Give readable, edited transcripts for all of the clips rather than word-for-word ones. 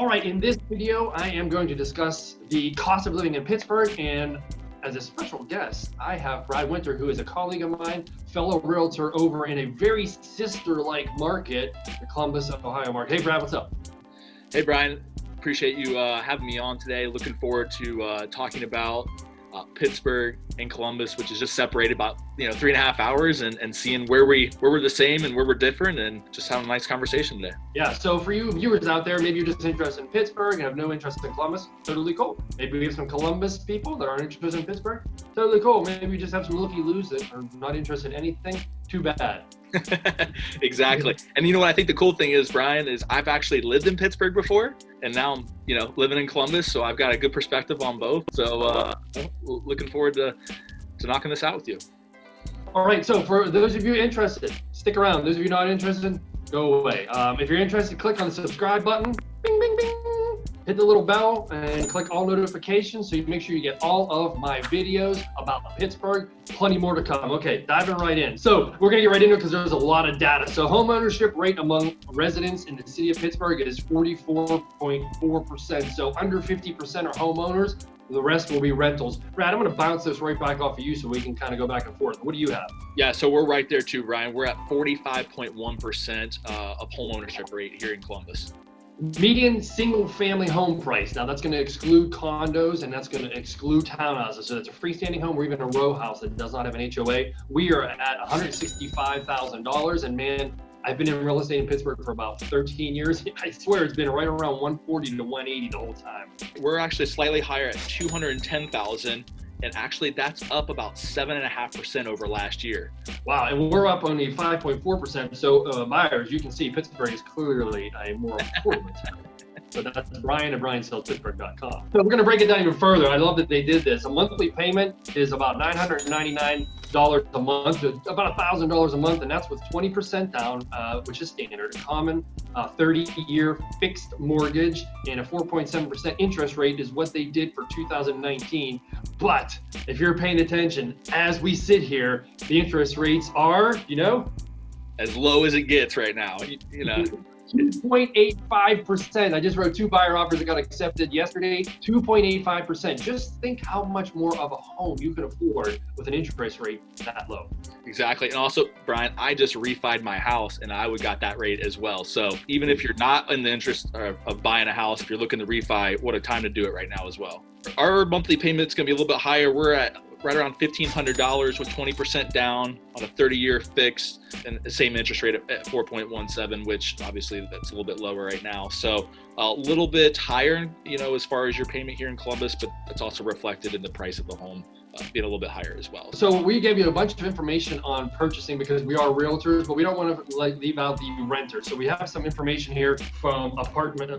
All right, in this video, I am going to discuss the cost of living in Pittsburgh, and as a special guest, I have Brad Winter, who is a colleague of mine, fellow realtor over in a very sister-like market, the Columbus, Ohio market. Hey, Brad, what's up? Hey, Brian. Appreciate you having me on today. Looking forward to talking about Pittsburgh and Columbus, which is just separated about 3.5 hours, and seeing where we're the same and where we're different, and just having a nice conversation today. Yeah, so for you viewers out there, maybe you're just interested in Pittsburgh and have no interest in Columbus, totally cool. Maybe we have some Columbus people that aren't interested in Pittsburgh, totally cool. Maybe we just have some looky-loos that are not interested in anything, too bad. Exactly. And you know what I think the cool thing is, Brian, is I've actually lived in Pittsburgh before, and now I'm living in Columbus, so I've got a good perspective on both. So looking forward to knocking this out with you. All right, so for those of you interested, stick around. Those of you not interested, go away. If you're interested, click on the subscribe button, bing, bing, bing. Hit the little bell and click all notifications so you make sure you get all of my videos about Pittsburgh. Plenty more to come. Okay, diving right in. So we're gonna get right into it because there's a lot of data. So home ownership rate among residents in the city of Pittsburgh is 44.4%. So under 50% are homeowners. The rest will be rentals. Brad, I'm gonna bounce this right back off of you so we can kind of go back and forth. What do you have? Yeah, so we're right there too, Brian. We're at 45.1% of home ownership rate here in Columbus. Median single family home price. Now that's going to exclude condos and that's going to exclude townhouses. So that's a freestanding home or even a row house that does not have an HOA. We are at $165,000. And man, I've been in real estate in Pittsburgh for about 13 years. I swear it's been right around 140 to 180 the whole time. We're actually slightly higher at 210,000. And actually, that's up about 7.5% over last year. Wow, and we're up only 5.4%. So buyers, you can see Pittsburgh is clearly a more affordable town. So that's Brian at briansellspittsburgh.com. So we're going to break it down even further. I love that they did this. A monthly payment is about $999 a month, about $1,000 a month, and that's with 20% down, which is standard. A common 30-year fixed mortgage and a 4.7% interest rate is what they did for 2019. But if you're paying attention, as we sit here, the interest rates are, as low as it gets right now. 2.85%. I just wrote 2 buyer offers that got accepted yesterday. 2.85%. Just think how much more of a home you can afford with an interest rate that low. Exactly. And also, Brian, I just refied my house and I would got that rate as well. So even if you're not in the interest of buying a house, if you're looking to refi, what a time to do it right now as well. Our monthly payment is going to be a little bit higher. We're at right around $1,500 with 20% down on a 30-year fixed and the same interest rate at 4.17, which obviously that's a little bit lower right now. So a little bit higher, as far as your payment here in Columbus, but that's also reflected in the price of the home being a little bit higher as well. So we gave you a bunch of information on purchasing because we are realtors, but we don't want to leave out the renter. So we have some information here from according to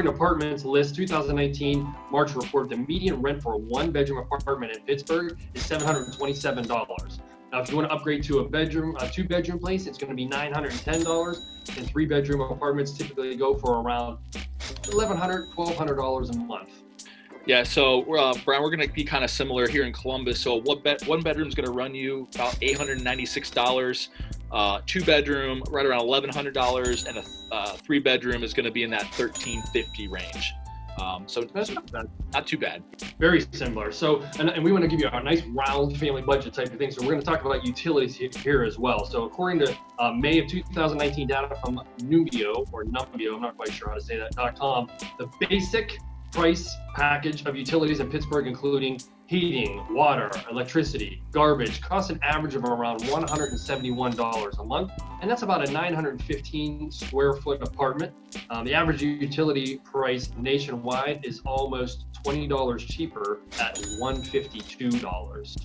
Apartments List 2019 March report. The median rent for a 1-bedroom apartment in Pittsburgh is $727. Now, if you want to upgrade to a 2-bedroom place, it's going to be $910, and 3-bedroom apartments typically go for around $1,100, $1,200 a month. Yeah, so Brian, we're going to be kind of similar here in Columbus. So one bedroom is going to run you about $896, 2-bedroom right around $1,100, and a 3-bedroom is going to be in that $1,350 range. So that's not too bad. Very similar. So, and we want to give you a nice round family budget type of thing. So we're going to talk about utilities here as well. So according to May of 2019 data from Numbeo, I'm not quite sure how to say that, .com, the basic price package of utilities in Pittsburgh, including heating, water, electricity, garbage, costs an average of around $171 a month, and that's about a 915 square foot apartment. The average utility price nationwide is almost $20 cheaper at $152.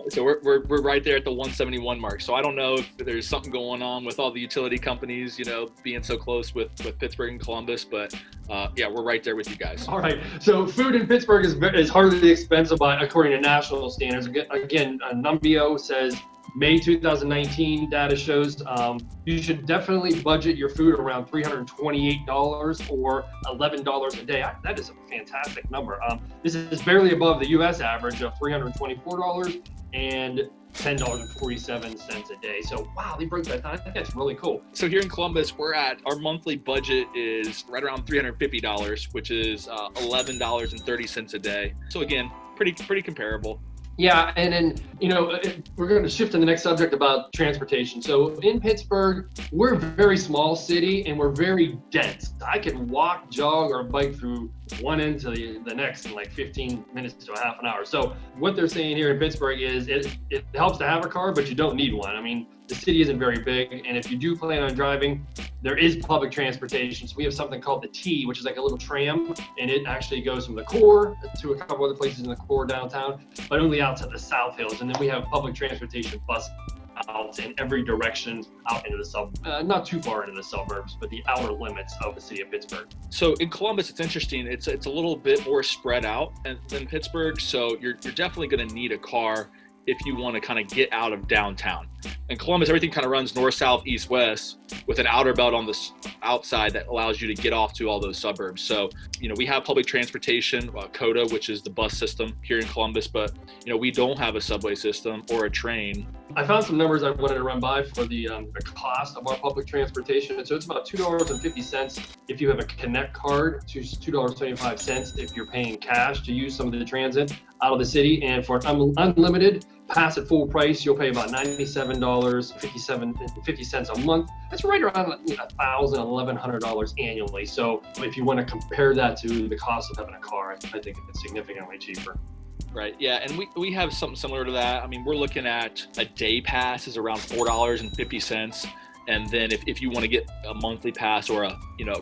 So we're right there at the 171 mark. So I don't know if there's something going on with all the utility companies, being so close with Pittsburgh and Columbus, but yeah, we're right there with you guys. All right. So food in Pittsburgh is hardly expensive according to national standards. Again, Numbeo says May 2019 data shows you should definitely budget your food around $328 or $11 a day. That is a fantastic number. This is barely above the U.S. average of $324, and $10.47 a day. So wow, they broke that down. I think that's really cool. So here in Columbus, our monthly budget is right around $350, which is $11.30 a day. So again, pretty comparable. Yeah, and then, we're going to shift to the next subject about transportation. So in Pittsburgh, we're a very small city and we're very dense. I can walk, jog, or bike through one end to the next in like 15 minutes to a half an hour. So what they're saying here in Pittsburgh is it helps to have a car, but you don't need one. I mean, the city isn't very big, and if you do plan on driving, there is public transportation. So we have something called the T, which is like a little tram, and it actually goes from the core to a couple other places in the core downtown, but only out to the South Hills. And then we have public transportation bus out in every direction out into the not too far into the suburbs, but the outer limits of the city of Pittsburgh. So in Columbus, it's interesting. It's a little bit more spread out than Pittsburgh. So you're definitely going to need a car if you want to kind of get out of downtown. In Columbus, everything kind of runs north, south, east, west with an outer belt on the outside that allows you to get off to all those suburbs. So, we have public transportation, COTA, which is the bus system here in Columbus, but, we don't have a subway system or a train. I found some numbers I wanted to run by for the cost of our public transportation. And so it's about $2.50 if you have a Connect card, to $2.75 if you're paying cash to use some of the transit out of the city. And for unlimited, pass at full price, you'll pay about $97.50 a month. That's right around $1,000, $1,100 annually. So if you want to compare that to the cost of having a car, I think it's significantly cheaper. Right. Yeah. And we have something similar to that. I mean, we're looking at a day pass is around $4.50. And then if you want to get a monthly pass or a,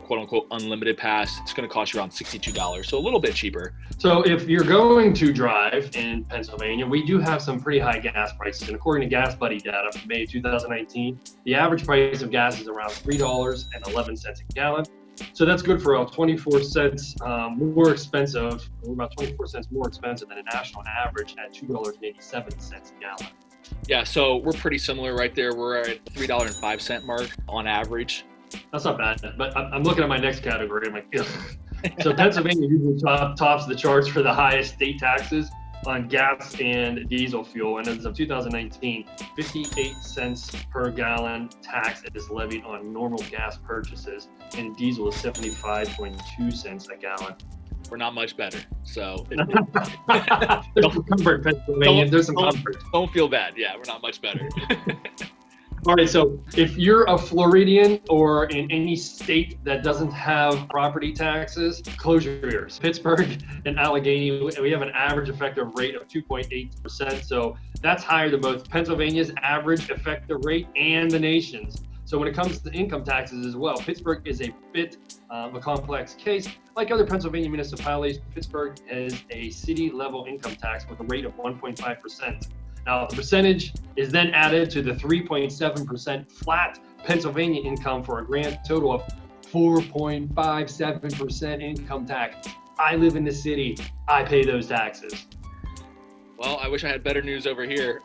quote unquote unlimited pass, it's going to cost you around $62. So a little bit cheaper. So if you're going to drive in Pennsylvania, we do have some pretty high gas prices. And according to Gas Buddy data from May 2019, the average price of gas is around $3.11 a gallon. So that's good for 24 cents more expensive. We're about 24 cents more expensive than a national average at $2.87 a gallon. Yeah, so we're pretty similar right there. We're at $3.05 mark on average. That's not bad, but I'm looking at my next category. I'm like, ugh. So Pennsylvania usually tops the charts for the highest state taxes on gas and diesel fuel. And as of 2019, 58 cents per gallon tax is levied on normal gas purchases, and diesel is 75.2 cents a gallon. We're not much better. So there's some comfort, Pennsylvania. There's some comfort. Don't feel bad. Yeah, we're not much better. All right, so if you're a Floridian or in any state that doesn't have property taxes, close your ears. Pittsburgh and Allegheny, we have an average effective rate of 2.8%. So that's higher than both Pennsylvania's average effective rate and the nation's. So when it comes to income taxes as well, Pittsburgh is a bit of a complex case. Like other Pennsylvania municipalities, Pittsburgh has a city level income tax with a rate of 1.5%. Now, the percentage is then added to the 3.7% flat Pennsylvania income for a grand total of 4.57% income tax. I live in the city. I pay those taxes. Well, I wish I had better news over here.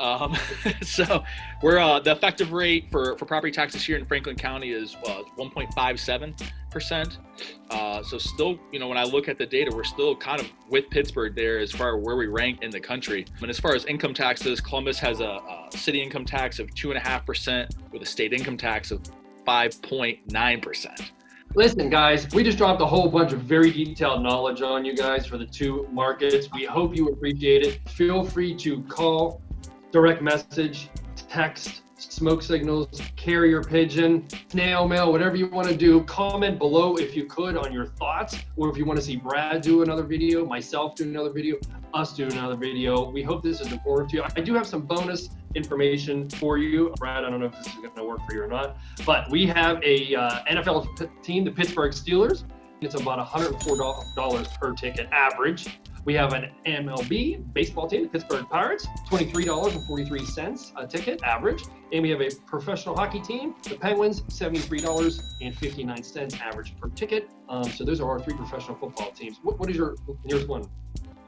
So we're the effective rate for property taxes here in Franklin County is 1.57%. So still, when I look at the data, we're still kind of with Pittsburgh there as far as where we rank in the country. And as far as income taxes, Columbus has a city income tax of 2.5% with a state income tax of 5.9%. Listen, guys, we just dropped a whole bunch of very detailed knowledge on you guys for the two markets. We hope you appreciate it. Feel free to call, direct message, text, smoke signals, carrier pigeon, snail mail, whatever you want to do. Comment below if you could on your thoughts, or if you want to see Brad do another video, myself do another video, us do another video. We hope this is important to you. I do have some bonus information for you. Brad, I don't know if this is going to work for you or not, but we have a NFL team, the Pittsburgh Steelers. It's about $104 per ticket average. We have an MLB baseball team, the Pittsburgh Pirates, $23.43 a ticket average. And we have a professional hockey team, the Penguins, $73.59 average per ticket. So those are our three professional football teams. What is yours one?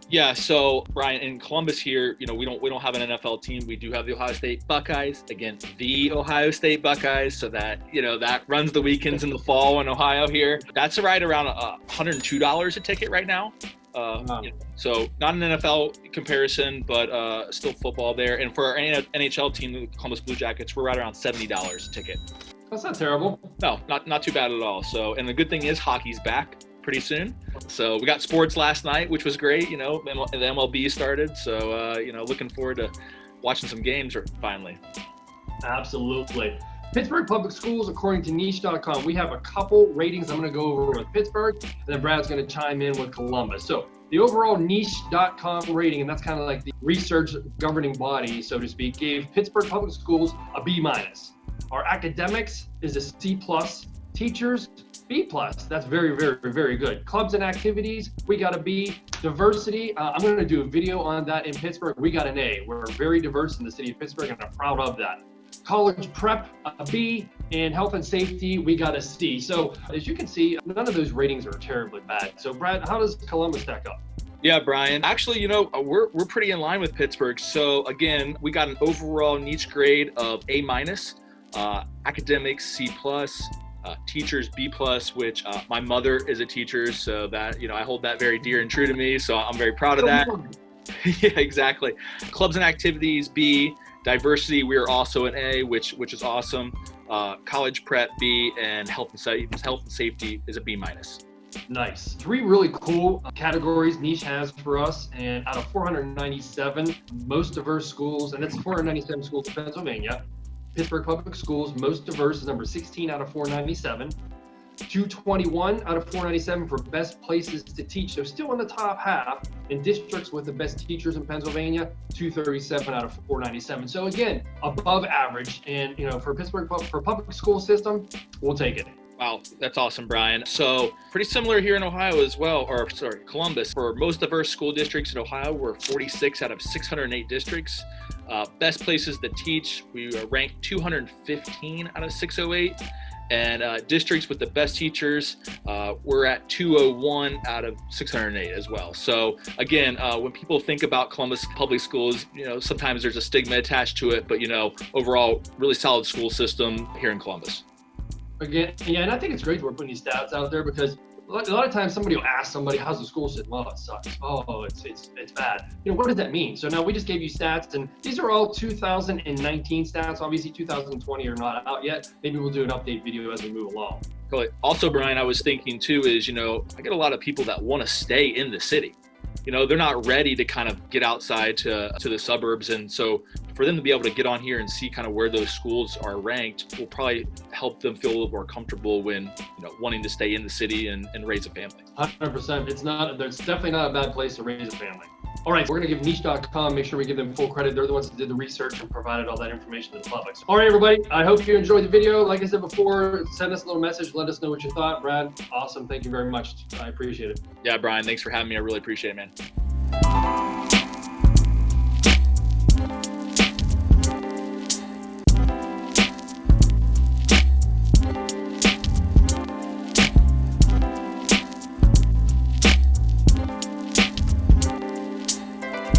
Yeah, so Brian, in Columbus here, we don't have an NFL team. We do have the Ohio State Buckeyes. Again, the Ohio State Buckeyes. So that that runs the weekends in the fall in Ohio here. That's right around $102 a ticket right now. So not an NFL comparison, but still football there. And for our NHL team, the Columbus Blue Jackets, we're right around $70 a ticket. That's not terrible. No, not too bad at all. So, and the good thing is hockey's back pretty soon. So we got sports last night, which was great. The MLB started. So, looking forward to watching some games finally. Absolutely. Pittsburgh Public Schools, according to niche.com, we have a couple ratings I'm going to go over with Pittsburgh, and then Brad's going to chime in with Columbus. So the overall niche.com rating, and that's kind of like the research governing body, so to speak, gave Pittsburgh Public Schools a B-. Our academics is a C+. Teachers, B+. That's very, very, very good. Clubs and activities, we got a B. Diversity, I'm going to do a video on that in Pittsburgh. We got an A. We're very diverse in the city of Pittsburgh, and I'm proud of that. College prep, a B, and health and safety, we got a C. So as you can see, none of those ratings are terribly bad. So Brad, how does Columbus stack up? Yeah, Brian. Actually, we're pretty in line with Pittsburgh. So again, we got an overall niche grade of A-, academics C+, teachers B+, which my mother is a teacher, so that I hold that very dear and true to me. So I'm very proud of that. Yeah, exactly. Clubs and activities B. Diversity, we are also an A, which is awesome. College prep B, and health and safety is a B-. Nice. 3 really cool categories Niche has for us, and out of 497 most diverse schools, and that's 497 schools in Pennsylvania, Pittsburgh Public Schools, most diverse is number 16 out of 497. 221 out of 497 for best places to teach. So still in the top half in districts with the best teachers in Pennsylvania, 237 out of 497. So again, above average. And for Pittsburgh, for public school system, we'll take it. Wow, that's awesome, Brian. So pretty similar here in Ohio as well, Columbus. For most diverse school districts in Ohio, we're 46 out of 608 districts. Best places to teach, we are ranked 215 out of 608. And districts with the best teachers, we're at 201 out of 608 as well. So again, when people think about Columbus Public Schools, sometimes there's a stigma attached to it, but overall, really solid school system here in Columbus. Again, yeah, and I think it's great we're putting these stats out there because a lot of times somebody will ask somebody, how's the school system? Well, it sucks. Oh, it's bad. What does that mean? So now we just gave you stats, and these are all 2019 stats. Obviously 2020 are not out yet. Maybe we'll do an update video as we move along. Also, Brian, I was thinking too is, I get a lot of people that want to stay in the city. They're not ready to kind of get outside to the suburbs. And so for them to be able to get on here and see kind of where those schools are ranked will probably help them feel a little more comfortable when, wanting to stay in the city and raise a family. 100%. There's definitely not a bad place to raise a family. All right, we're going to give niche.com, make sure we give them full credit. They're the ones that did the research and provided all that information to the public. All right, everybody, I hope you enjoyed the video. Like I said before, send us a little message. Let us know what you thought. Brad, awesome. Thank you very much. I appreciate it. Yeah, Brian, thanks for having me. I really appreciate it, man.